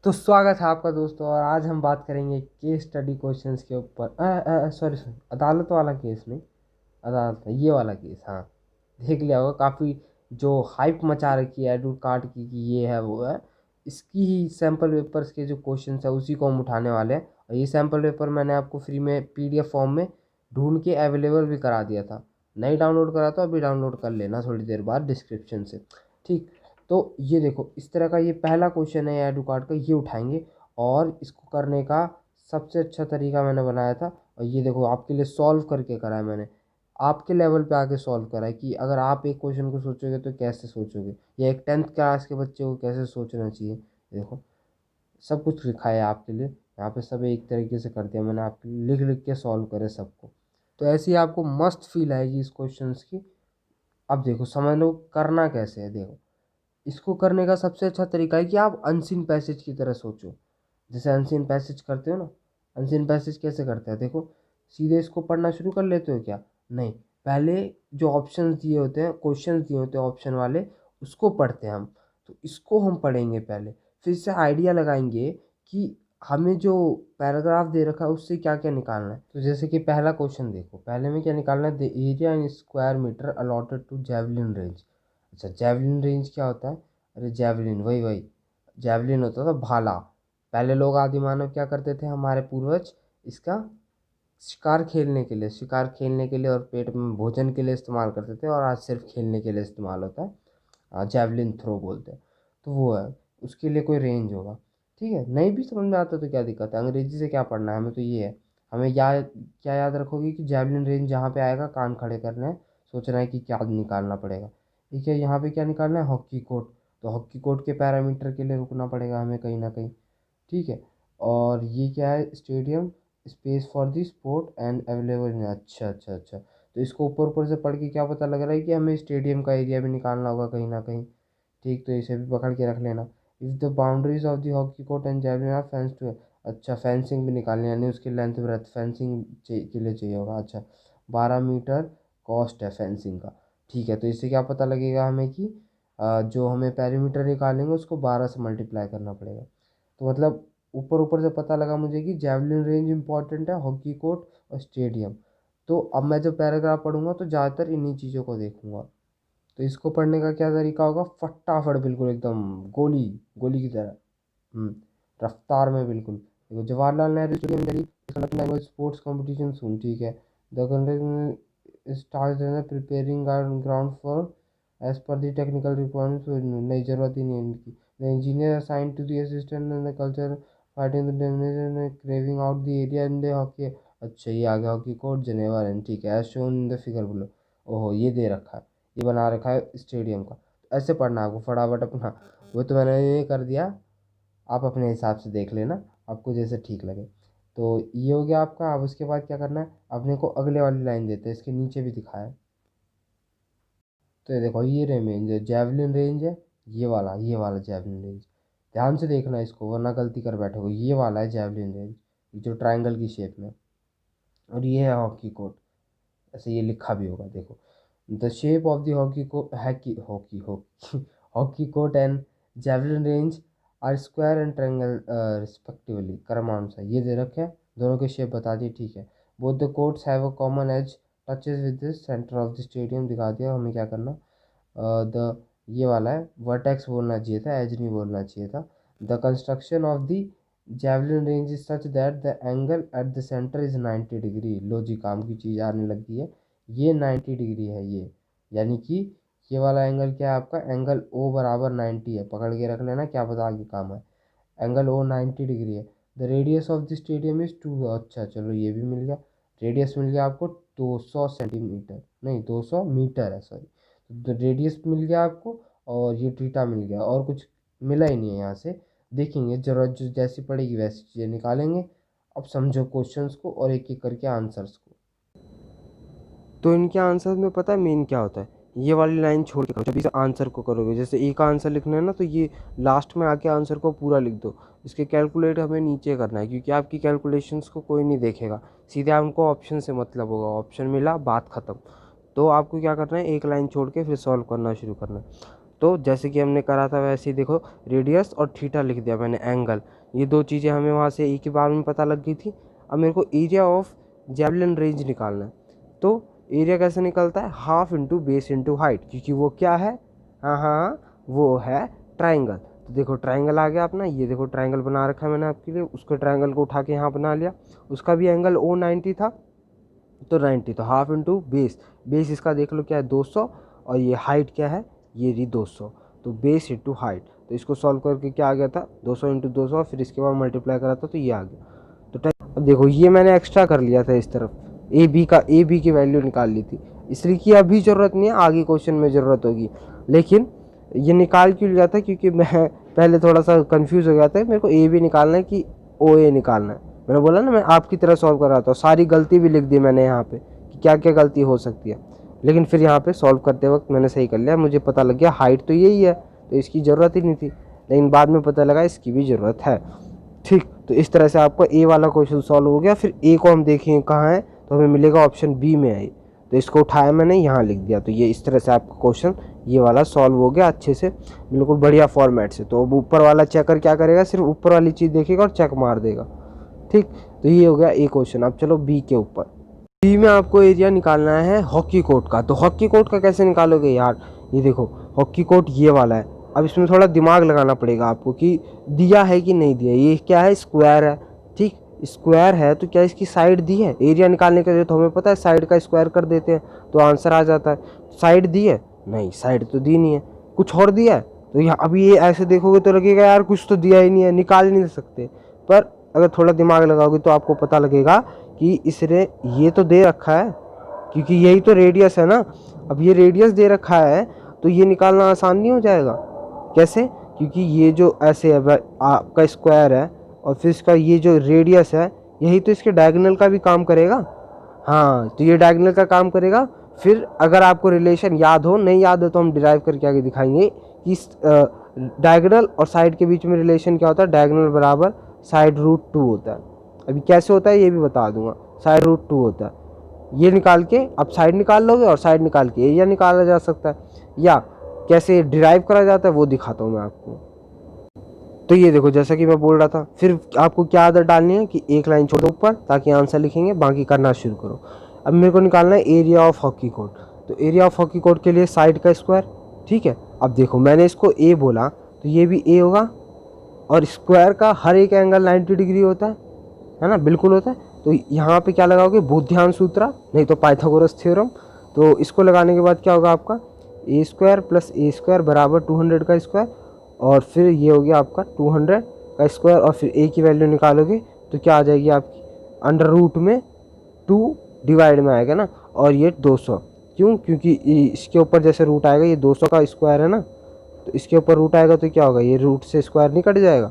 तो स्वागत है आपका दोस्तों। और आज हम बात करेंगे केस स्टडी क्वेश्चंस के ऊपर। सॉरी सॉरी, अदालत वाला केस नहीं, अदालत है ये वाला केस। हाँ, देख लिया होगा, काफ़ी जो हाइप मचा रखी है एडवोकेट कार्ड की कि ये है वो है। इसकी ही सैम्पल पेपर्स के जो क्वेश्चंस है उसी को हम उठाने वाले हैं। और ये सैम्पल पेपर मैंने आपको फ्री में पीडीएफ फॉर्म में ढूंढ के अवेलेबल भी करा दिया था। नहीं डाउनलोड करा तो अभी डाउनलोड कर लेना थोड़ी देर बाद डिस्क्रिप्शन से। ठीक, तो ये देखो, इस तरह का ये पहला क्वेश्चन है एडू कार्ड का, ये उठाएंगे। और इसको करने का सबसे अच्छा तरीका मैंने बनाया था, और ये देखो आपके लिए सॉल्व करके करा है मैंने। आपके लेवल पे आके सॉल्व करा है कि अगर आप एक क्वेश्चन को सोचोगे तो कैसे सोचोगे, या एक 10th क्लास के बच्चे को कैसे सोचना चाहिए। देखो, सब कुछ लिखा है आपके लिए यहाँ पे, सब एक तरीके से कर दिया मैंने आपके लिए, लिख लिख के सॉल्व करे सबको। तो ऐसे ही आपको मस्त फील आएगी इस क्वेश्चंस की। अब देखो समझ लो करना कैसे है। देखो, इसको करने का सबसे अच्छा तरीका है कि आप अनसीन पैसेज की तरह सोचो। जैसे अनसीन पैसेज करते हो ना, अनसीन पैसेज कैसे करते हैं देखो, सीधे इसको पढ़ना शुरू कर लेते हो क्या? नहीं, पहले जो ऑप्शंस दिए होते हैं, क्वेश्चंस दिए होते हैं ऑप्शन वाले, उसको पढ़ते हैं हम। तो इसको हम पढ़ेंगे पहले, फिर से आइडिया लगाएंगे कि हमें जो पैराग्राफ दे रखा है उससे क्या क्या निकालना है। तो जैसे कि पहला क्वेश्चन देखो, पहले में क्या निकालना है, the area in square metre allotted to javelin range. अच्छा, जैवलिन रेंज क्या होता है? अरे जैवलिन, वही वही, जैवलिन होता था भाला। पहले लोग आदि मानव क्या करते थे, हमारे पूर्वज, इसका शिकार खेलने के लिए और पेट में भोजन के लिए इस्तेमाल करते थे, और आज सिर्फ खेलने के लिए इस्तेमाल होता है। जैवलिन थ्रो बोलते हैं। तो वो है, उसके लिए कोई रेंज होगा। ठीक है, नहीं भी समझ में आता तो क्या दिक्कत है, अंग्रेजी से क्या पढ़ना है हमें, तो ये है। हमें याद क्या याद रखोगे कि जैवलिन रेंज जहाँ पे आएगा कान खड़े करने हैं, सोचना है कि क्या निकालना पड़ेगा। ठीक है, यहाँ पे क्या निकालना है, हॉकी कोर्ट। तो हॉकी कोर्ट के पैरामीटर के लिए रुकना पड़ेगा हमें कहीं ना कहीं। ठीक है, और ये क्या है, stadium space for the sport and available in. अच्छा अच्छा अच्छा, तो इसको ऊपर ऊपर से पढ़ के क्या पता लग रहा है कि हमें स्टेडियम का एरिया भी निकालना होगा कहीं ना कहीं। ठीक, तो इसे भी पकड़ के रख लेना। If the boundaries of the hockey court and javelin are fence too. अच्छा, फेंसिंग भी निकालनी है, यानी उसकी लेंथ ब्रेथ फेंसिंग के लिए चाहिए होगा। अच्छा, 12 मीटर कॉस्ट है फेंसिंग का। ठीक है, तो इससे क्या पता लगेगा हमें कि जो हमें पेरीमीटर निकालेंगे उसको 12 से मल्टीप्लाई करना पड़ेगा। तो मतलब ऊपर ऊपर से पता लगा मुझे कि जैवलिन रेंज इंपॉर्टेंट है, हॉकी कोर्ट और स्टेडियम। तो अब मैं जो पैराग्राफ पढ़ूंगा तो ज़्यादातर इन्हीं चीज़ों को देखूंगा। तो इसको पढ़ने का क्या तरीका होगा, फटाफट बिल्कुल एकदम गोली, गोली की तरह। रफ्तार में बिल्कुल। देखो, Jawaharlal Nehru stadium Delhi sports competition सुन। ठीक है, the country start preparing ground for as per the technical requirements. नहीं, ज़रूरत ही नहीं है इनकी। The engineer assign to the assistant in the culture fighting the domination craving out the area in the hockey. अच्छा, ये आ गया हॉकी कोर्ट जेनेवा रन। ठीक है, as shown in the figure below. ओहो, ये दे रखा है, ये बना रखा है स्टेडियम का। ऐसे पढ़ना है आपको फटाफट अपना। वो तो मैंने ये कर दिया, आप अपने हिसाब से देख लेना, आपको जैसे ठीक लगे। तो ये हो गया आपका। अब उसके बाद क्या करना है, अपने को अगले वाली लाइन देते हैं, इसके नीचे भी दिखाया है। तो ये देखो, ये रेंज है, जैवलिन रेंज है, ये वाला जैवलिन रेंज। ध्यान से देखना इसको, वरना गलती कर बैठोगे। ये वाला है जैवलिन रेंज, जो ट्रायंगल की शेप में। और ये है हॉकी कोर्ट, ऐसे ये लिखा भी होगा देखो। The shape of the hockey को hockey hockey hockey hockey court and javelin range are square and triangle respectively. क्रमानुसार ये दे रखे हैं, दोनों के शेप बता दिए। ठीक है, both the courts have a common edge touches with the centre of the stadium, दिखा दिया हमें क्या करना। द ये वाला है, वर्टेक्स बोलना चाहिए था, एज नहीं बोलना चाहिए था। The construction of the javelin range is such that the angle at the centre is 90 degree. लो जी, काम की चीज़ आने लगी है। ये 90 डिग्री है ये, यानी कि ये वाला एंगल क्या है आपका, एंगल ओ बराबर 90 है। पकड़ के रख लेना, क्या पता आगे काम है। एंगल ओ 90 डिग्री है। The radius of the stadium is 2। अच्छा चलो, ये भी मिल गया। रेडियस मिल गया आपको 200 सेंटीमीटर, नहीं 200 मीटर है, सॉरी। तो रेडियस मिल गया आपको, और ये थीटा मिल गया, और कुछ मिला ही नहीं है यहाँ से। देखेंगे, जरूरत जो जैसी पड़ेगी वैसी चीज़ें निकालेंगे। अब समझो क्वेश्चंस को और एक एक करके आंसर्स को। तो इनके आंसर में पता है मेन क्या होता है, ये वाली लाइन छोड़ के करो जब इस आंसर को करोगे। जैसे ए का आंसर लिखना है ना, तो ये लास्ट में आके आंसर को पूरा लिख दो। इसके कैलकुलेट हमें नीचे करना है, क्योंकि आपकी कैलकुलेशंस को कोई नहीं देखेगा। सीधे आपको ऑप्शन से मतलब होगा, ऑप्शन मिला बात ख़त्म। तो आपको क्या करना है, एक लाइन छोड़ के फिर सॉल्व करना शुरू करना है। तो जैसे कि हमने करा था वैसे ही देखो रेडियस और थीटा लिख दिया मैंने, एंगल, ये दो चीज़ें हमें वहाँ से एक ही बार में पता लग गई थी। अब मेरे को एरिया ऑफ जैवलिन रेंज निकालना है। तो एरिया कैसे निकलता है, half into base into height, क्योंकि वो क्या है, हाँ वो है ट्राइंगल। तो देखो ट्राइंगल आ गया अपना, ये देखो ट्राइंगल बना रखा है मैंने आपके लिए, उसके ट्राइंगल को उठा के यहाँ बना लिया। उसका भी एंगल ओ 90 था, तो 90, तो हाफ इंटू बेस, बेस इसका देख लो क्या है 200, और ये हाइट क्या है, ये रही 200, तो बेस इंटू हाइट। तो इसको सॉल्व करके क्या आ गया था 200 इंटू 200, फिर इसके बाद मल्टीप्लाई करा था तो ये आ गया। तो अब देखो ये मैंने एक्स्ट्रा कर लिया था इस तरफ, ए बी की वैल्यू निकाल ली थी, इसलिए कि अभी ज़रूरत नहीं है, आगे क्वेश्चन में ज़रूरत होगी। लेकिन ये निकाल क्यों लिया था, क्योंकि मैं पहले थोड़ा सा कंफ्यूज हो गया था, मेरे को ए बी निकालना है कि ओ ए निकालना है। मैंने बोला ना मैं आपकी तरह सॉल्व कर रहा था, सारी गलती भी लिख दी मैंने यहाँ पे कि क्या क्या गलती हो सकती है। लेकिन फिर यहाँ पे सॉल्व करते वक्त मैंने सही कर लिया, मुझे पता लग गया हाइट तो यही है, तो इसकी ज़रूरत ही नहीं थी, लेकिन बाद में पता लगा इसकी भी ज़रूरत है। ठीक, तो इस तरह से आपका ए वाला क्वेश्चन सॉल्व हो गया। फिर ए को हम देखेंगे कहाँ है, तो हमें मिलेगा ऑप्शन बी में है, तो इसको उठाया मैंने यहाँ लिख दिया। तो ये इस तरह से आपका क्वेश्चन ये वाला सॉल्व हो गया अच्छे से, बिल्कुल बढ़िया फॉर्मेट से। तो अब ऊपर वाला चेकर क्या करेगा, सिर्फ ऊपर वाली चीज़ देखेगा और चेक मार देगा। ठीक, तो ये हो गया ए क्वेश्चन। अब चलो बी के ऊपर। बी में आपको एरिया निकालना है हॉकी कोर्ट का। तो हॉकी कोर्ट का कैसे निकालोगे यार, ये देखो हॉकी कोर्ट ये वाला है। अब इसमें थोड़ा दिमाग लगाना पड़ेगा आपको कि दिया है कि नहीं दिया। ये क्या है, स्क्वायर है, ठीक, स्क्वायर है तो क्या इसकी साइड दी है। एरिया निकालने के लिए तो हमें पता है साइड का स्क्वायर कर देते हैं तो आंसर आ जाता है। साइड दी है, नहीं साइड तो दी नहीं है, कुछ और दिया है। तो यहाँ अभी ये ऐसे देखोगे तो लगेगा यार कुछ तो दिया ही नहीं है, निकाल ही नहीं सकते। पर अगर थोड़ा दिमाग लगाओगे तो आपको पता लगेगा कि इसने ये तो दे रखा है, क्योंकि यही तो रेडियस है ना। अब ये रेडियस दे रखा है तो ये निकालना आसान नहीं हो जाएगा। कैसे, क्योंकि ये जो ऐसे है आपका स्क्वायर है और फिर इसका ये जो रेडियस है यही तो इसके डायगोनल का भी काम करेगा। हाँ, तो ये डायगोनल का काम करेगा। फिर अगर आपको रिलेशन याद हो, नहीं याद है तो हम डिराइव करके आगे दिखाएंगे कि डायगोनल और साइड के बीच में रिलेशन क्या होता है, डायगोनल बराबर साइड रूट 2 होता है। अभी कैसे होता है ये भी बता दूंगा, साइड रूट 2 होता है। ये निकाल के आप साइड निकाल लोगे और साइड निकाल के एरिया निकाला जा सकता है, या कैसे डिराइव करा जाता है वो दिखाता हूँ मैं आपको। तो ये देखो जैसा कि मैं बोल रहा था, फिर आपको क्या आदत डालनी है कि एक लाइन छोड़ो ऊपर ताकि आंसर लिखेंगे, बाकी करना शुरू करो। अब मेरे को निकालना है एरिया ऑफ हॉकी कोर्ट। तो एरिया ऑफ हॉकी कोर्ट के लिए साइड का स्क्वायर, ठीक है। अब देखो मैंने इसको ए बोला तो ये भी ए होगा, और स्क्वायर का हर एक एंगल 90 डिग्री होता है ना, बिल्कुल होता है। तो यहाँ पे क्या लगाओगे, बुद्धिमान सूत्र, नहीं तो पाइथागोरस थ्योरम। तो इसको लगाने के बाद क्या होगा आपका, ए स्क्वायर प्लस ए स्क्वायर बराबर 200 का स्क्वायर, और फिर ये हो गया आपका 200 का स्क्वायर, और फिर ए की वैल्यू निकालोगे तो क्या आ जाएगी आपकी, अंडर रूट में 2 डिवाइड में आएगा ना, और ये 200। क्यों, क्योंकि इसके ऊपर जैसे रूट आएगा, ये 200 का स्क्वायर है ना, तो इसके ऊपर रूट आएगा तो क्या होगा, ये रूट से स्क्वायर नहीं कट जाएगा।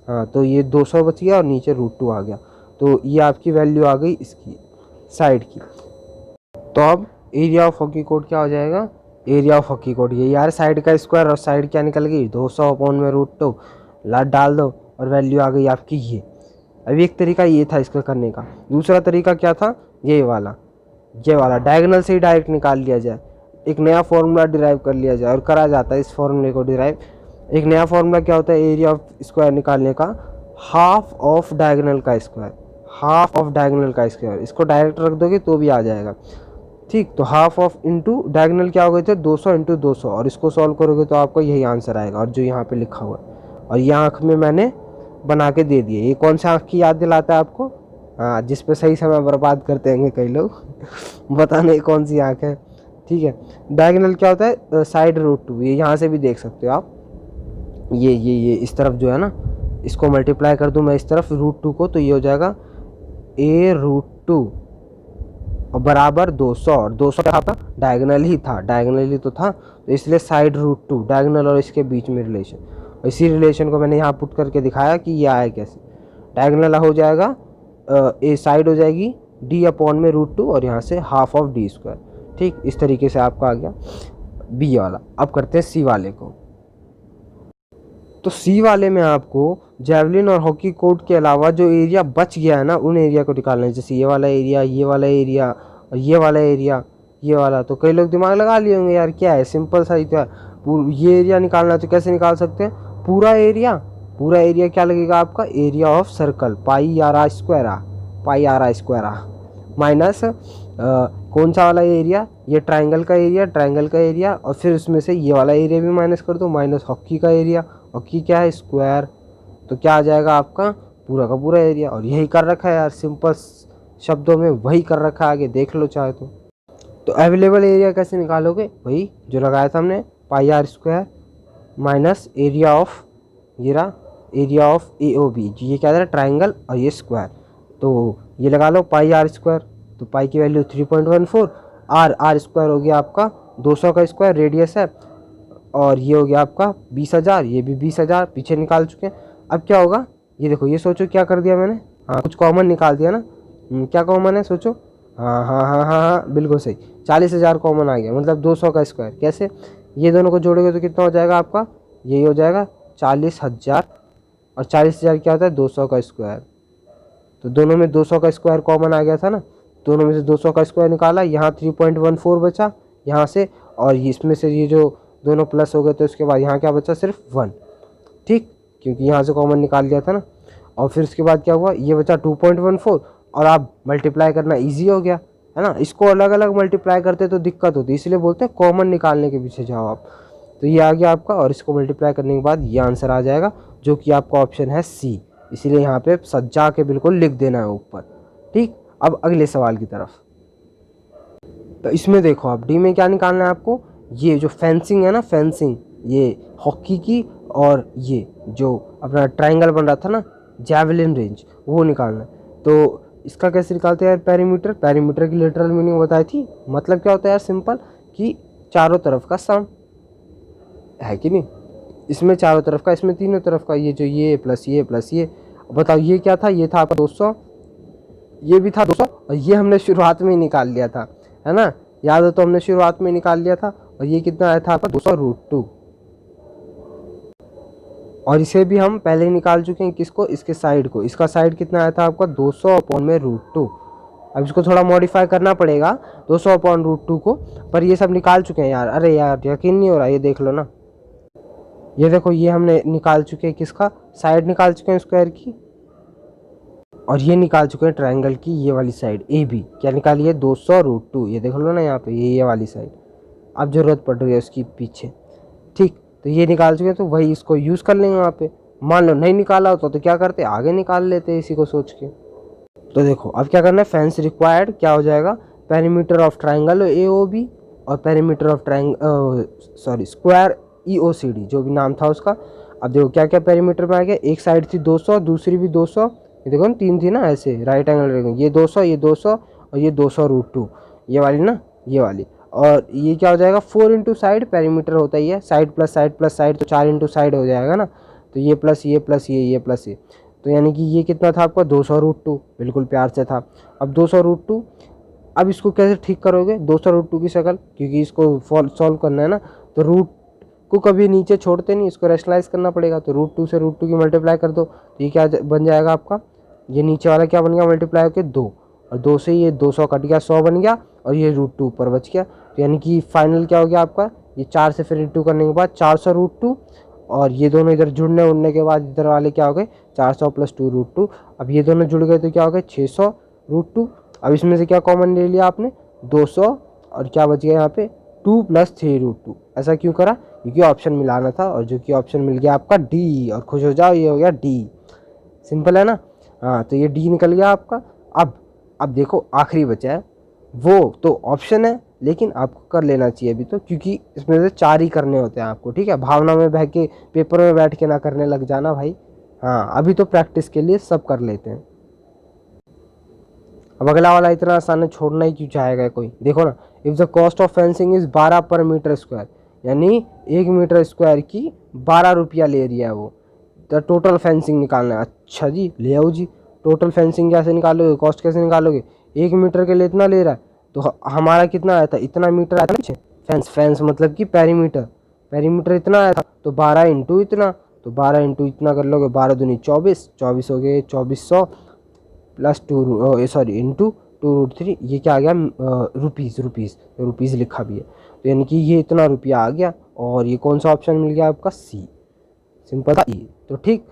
हाँ, तो ये 200 बच गया और नीचे रूट 2 आ गया। तो ये आपकी वैल्यू आ गई इसकी साइड की। तो अब एरिया ऑफ हॉकी कोर्ट क्या हो जाएगा, एरिया ऑफ हॉकी कोर्ट ये यार साइड का स्क्वायर, और साइड क्या निकल गई 200 अपॉन में रूट 2, लाट डाल दो और वैल्यू आ गई आपकी ये। अभी एक तरीका ये था इसका करने का। दूसरा तरीका क्या था, ये वाला डायगोनल से ही डायरेक्ट निकाल लिया जाए, एक नया फॉर्मूला डिराइव कर लिया जाए, और करा जाता है इस फॉर्मूले को डिराइव। एक नया फॉर्मूला क्या होता है एरिया ऑफ स्क्वायर निकालने का, हाफ ऑफ डायगोनल का स्क्वायर, हाफ ऑफ डायगोनल का स्क्वायर। इसको डायरेक्ट रख दोगे तो भी आ जाएगा, ठीक। तो हाफ ऑफ इंटू डायगोनल क्या हो गए थे 200 इंटू 200, और इसको सॉल्व करोगे तो आपको यही आंसर आएगा, और जो यहाँ पे लिखा हुआ है। और ये आँख में मैंने बना के दे दिए। ये कौन सा आँख की याद दिलाता है आपको, हाँ, जिस पे सही समय बर्बाद करते हैं कई लोग पता नहीं कौन सी आँख है, ठीक है। डायगोनल क्या होता है, साइड रूट 2, ये यहाँ से भी देख सकते हो आप। ये इस तरफ जो है ना, इसको मल्टीप्लाई कर दूँ मैं इस तरफ रूट 2 को, तो ये हो जाएगा ए रूट 2 और बराबर 200, और 200 क्या था, डायगोनल ही था, डायगोनल ही तो था, तो इसलिए साइड रूट 2, डायगोनल और इसके बीच में रिलेशन। इसी रिलेशन को मैंने यहाँ पुट करके दिखाया कि ये आया कैसे। डायगोनल हो जाएगा ए साइड हो जाएगी डी अपॉन में रूट 2, और यहाँ से हाफ ऑफ डी स्क्वायर, ठीक। इस तरीके से आपका आ गया बी वाला। अब करते हैं सी वाले को। तो सी वाले में आपको जैवलिन और हॉकी कोर्ट के अलावा जो एरिया बच गया है ना, उन एरिया को निकालना है। जैसे ये वाला एरिया, ये वाला एरिया, और ये वाला एरिया, ये वाला। तो कई लोग दिमाग लगा लिए होंगे यार क्या है, सिंपल सा ही था, ये एरिया निकालना है तो कैसे निकाल सकते हैं, पूरा एरिया क्या लगेगा आपका, area of circle pi r square minus कौन सा वाला एरिया, ये ट्राइंगल का एरिया और फिर उसमें से ये वाला एरिया भी माइनस कर दो, माइनस हॉकी का एरिया, हॉकी क्या है स्क्वायर, तो क्या आ जाएगा आपका पूरा का पूरा एरिया। और यही कर रखा है यार, सिंपल शब्दों में वही कर रखा है, आगे देख लो चाहे तो अवेलेबल एरिया कैसे निकालोगे, वही जो लगाया था हमने, pi r square minus area of A O B, ये क्या था ट्राइंगल और ये स्क्वायर, तो ये लगा लो पाई आर स्क्वायर, तो पाई की वैल्यू 3.14, आर स्क्वायर हो गया आपका 200 का स्क्वायर रेडियस है, और ये हो गया आपका 20,000, ये भी 20,000 पीछे निकाल चुके हैं। अब क्या होगा ये देखो, ये सोचो क्या कर दिया मैंने, हाँ कुछ कॉमन निकाल दिया ना, क्या कॉमन है सोचो, हाँ बिल्कुल सही, 40,000 कॉमन आ गया, मतलब 200 का स्क्वायर। कैसे, ये दोनों को जोड़ोगे तो कितना हो जाएगा आपका, यही हो जाएगा 40,000, और 40,000 क्या होता है 200 का स्क्वायर, तो दोनों में 200 का स्क्वायर कॉमन आ गया था ना, दोनों में से 200 का स्क्वायर निकाला, यहाँ 3.14 बचा यहाँ से, और इसमें से ये जो दोनों प्लस हो गए तो उसके बाद यहाँ क्या बचा, सिर्फ 1, ठीक, क्योंकि यहाँ से कॉमन निकाल लिया था ना। और फिर उसके बाद क्या हुआ, ये बचा 2.14, और आप मल्टीप्लाई करना ईजी हो गया है ना, इसको अलग अलग मल्टीप्लाई करते तो दिक्कत होती, इसलिए बोलते हैं कॉमन निकालने के पीछे जाओ आप। तो ये आ गया आपका, और इसको मल्टीप्लाई करने के बाद ये आंसर आ जाएगा, जो कि आपका ऑप्शन है सी, इसीलिए यहाँ पे सज्जा के बिल्कुल लिख देना है ऊपर, ठीक। अब अगले सवाल की तरफ, तो इसमें देखो आप डी में क्या निकालना है आपको, ये जो फेंसिंग है ना, फेंसिंग ये हॉकी की, और ये जो अपना ट्रायंगल बन रहा था ना जैवलिन रेंज, वो निकालना है। तो इसका कैसे निकालते हैं यार, पैरीमीटर की लिटरल मीनिंग बताई थी, मतलब क्या होता है यार, सिंपल कि चारों तरफ का सम है कि नहीं, इसमें चारों तरफ का, इसमें तीनों तरफ का, ये जो ये प्लस ये, बताओ ये क्या था, ये था आपका 200, ये भी था 200, और ये हमने शुरुआत में ही निकाल लिया था, है ना, याद हो तो हमने शुरुआत में निकाल लिया था, और ये कितना आया था आपका 200√2, और इसे भी हम पहले ही निकाल चुके हैं, किसको, इसके साइड को, इसका साइड कितना आया था आपका 200/√2। अब इसको थोड़ा मॉडिफाई करना पड़ेगा 200/√2 को, पर ये सब निकाल चुके हैं यार, अरे यार यकीन नहीं हो रहा, ये देख लो ना, ये देखो ये हमने निकाल चुके हैं, किसका साइड निकाल चुके हैं स्क्वायर की, और ये निकाल चुके हैं ट्रायंगल की ये वाली साइड ए बी, क्या निकाली है 200√2, ये देख लो ना यहाँ पे, ये वाली साइड, अब ज़रूरत पड़ रही है उसकी पीछे, ठीक, तो ये निकाल चुके हैं, तो वही इसको यूज़ कर लेंगे वहाँ पे। मान लो नहीं निकाला होता तो क्या करते, आगे निकाल लेते इसी को सोच के। तो देखो अब क्या करना है, फेंस रिक्वायर्ड क्या हो जाएगा, perimeter of triangle A O B, और perimeter of square E O C D, जो भी नाम था उसका। अब देखो क्या क्या पेरीमीटर में आ गया, एक साइड थी 200, दूसरी भी 200, ये देखो ना 3 थी ना ऐसे राइट एंगल, ये 200 और ये 200√2, ये वाली ना, ये वाली, और ये क्या हो जाएगा 4 इंटू साइड, पेरीमीटर होता ही है साइड प्लस साइड, तो 4 इंटू साइड हो जाएगा ना, तो ये प्लस ये प्लस ये प्लस ये, तो यानी कि ये कितना था आपका 200√2, बिल्कुल प्यार से था। अब 200√2, अब इसको कैसे ठीक करोगे 200√2 की शक्ल, क्योंकि इसको सॉल्व करना है ना, तो रूट को कभी नीचे छोड़ते नहीं, इसको रेशनलाइज करना पड़ेगा, तो √2 से √2 की मल्टीप्लाई कर दो, तो ये क्या बन जाएगा आपका, ये नीचे वाला क्या बन गया मल्टीप्लाई होकर 2, और 2 से ये 200 कट गया, 100 बन गया, और ये √2 ऊपर बच गया, तो यानी कि फाइनल क्या हो गया आपका, ये 4 से फिर इंटू करने के बाद 400√2, और ये दोनों इधर जुड़ने उड़ने के बाद इधर वाले क्या हो गए 400 + 2√2, अब ये दोनों जुड़ गए तो क्या हो गए 600√2। अब इसमें से क्या कॉमन ले लिया आपने 200, और क्या बच गया यहाँ पे 2 + 3√2। ऐसा क्यों करा, क्योंकि ऑप्शन मिलाना था, और जो कि ऑप्शन मिल गया आपका डी, और खुश हो जाओ ये हो गया डी, सिंपल है ना। हाँ तो ये डी निकल गया आपका। अब देखो आखिरी बचा है, वो तो ऑप्शन है लेकिन आपको कर लेना चाहिए अभी तो, क्योंकि इसमें से 4 ही करने होते हैं आपको, ठीक है, भावना में बह के पेपर में बैठ के ना करने लग जाना भाई। हाँ अभी तो प्रैक्टिस के लिए सब कर लेते हैं। अब अगला वाला इतना आसान है, छोड़ना ही क्यों चाहेगा कोई। देखो ना, if the cost of fencing is 12 पर मीटर स्क्वायर, यानी 1 मीटर स्क्वायर की 12 रुपया ले रही है वो, तो टोटल फेंसिंग निकालना है। अच्छा जी ले आओ जी, टोटल फेंसिंग कैसे निकालोगे, कॉस्ट कैसे निकालोगे, 1 मीटर के लिए इतना ले रहा है, तो हमारा कितना आया था, इतना मीटर आया था पीछे, फेंस मतलब कि पेरीमीटर इतना आया था, तो 12 इंटू इतना, तो 12 इंटू इतना कर लोगे, 12 दूनी 24 हो गए 2400 प्लस 2 सॉरी इंटू 2√3, ये क्या आ गया रुपीज़ लिखा भी है, तो यानी कि ये इतना रुपया आ गया, और ये कौन सा ऑप्शन मिल गया आपका, सी, सिंपल था ई। तो ठीक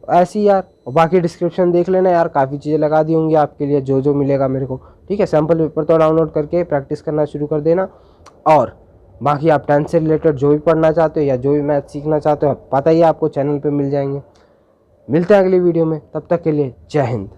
ऐसे ही यार, और बाकी डिस्क्रिप्शन देख लेना यार, काफ़ी चीज़ें लगा दी होंगी आपके लिए, जो जो मिलेगा मेरे को। ठीक है, सैम्पल पेपर तो डाउनलोड करके प्रैक्टिस करना शुरू कर देना। और बाकी आप 10th से रिलेटेड जो भी पढ़ना चाहते हो या जो भी मैथ सीखना चाहते हो, पता ही है आपको, चैनल पे मिल जाएंगे। मिलते हैं अगली वीडियो में, तब तक के लिए जय हिंद।